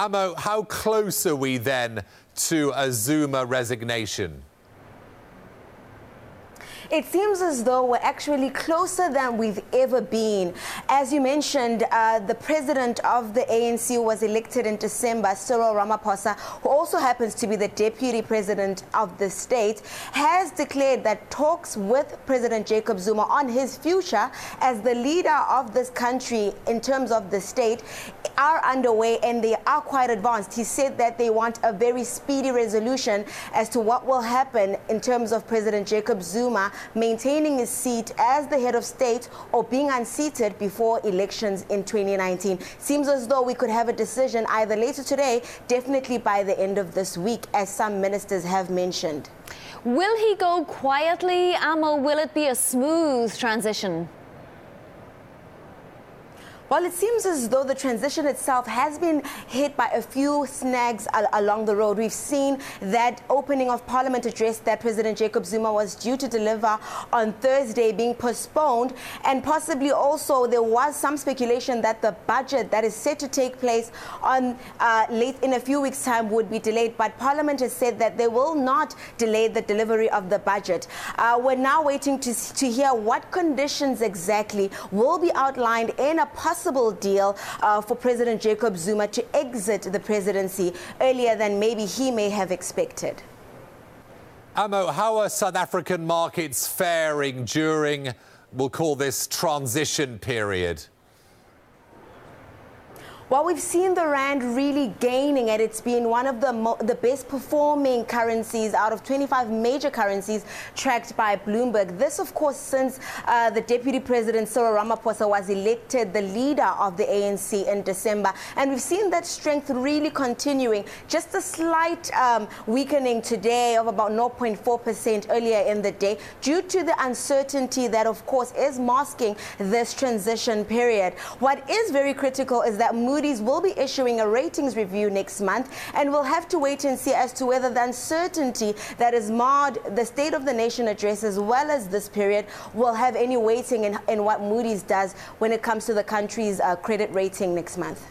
Amo, how close are we then to a Zuma resignation? It seems as though we're actually closer than we've ever been. As you mentioned, the president of the ANC was elected in December, Cyril Ramaphosa, who also happens to be the deputy president of the state, has declared that talks with President Jacob Zuma on his future as the leader of this country in terms of the state are underway, and they are quite advanced. He said that they want a very speedy resolution as to what will happen in terms of President Jacob Zuma maintaining his seat as the head of state or being unseated before elections in 2019. Seems as though we could have a decision either later today, definitely by the end of this week, as some ministers have mentioned. Will he go quietly, Amo? Will it be a smooth transition? Well, it seems as though the transition itself has been hit by a few snags along the road. We've seen that opening of Parliament address that President Jacob Zuma was due to deliver on Thursday being postponed, and possibly also there was some speculation that the budget that is set to take place on late in a few weeks' time would be delayed. But Parliament has said that they will not delay the delivery of the budget. We're now waiting to hear what conditions exactly will be outlined in a possible deal for President Jacob Zuma to exit the presidency earlier than maybe he may have expected. Amo, how are South African markets faring during, we'll call this, transition period? Well, we've seen the rand really gaining, and it's been one of the best performing currencies out of 25 major currencies tracked by Bloomberg. This, of course, since the deputy president Cyril Ramaphosa was elected the leader of the ANC in December. And we've seen that strength really continuing. Just a slight weakening today of about 0.4% earlier in the day due to the uncertainty that, of course, is masking this transition period. What is very critical is that Moody's will be issuing a ratings review next month, and we'll have to wait and see as to whether the uncertainty that has marred the State of the Nation address as well as this period will have any weighting in what Moody's does when it comes to the country's credit rating next month.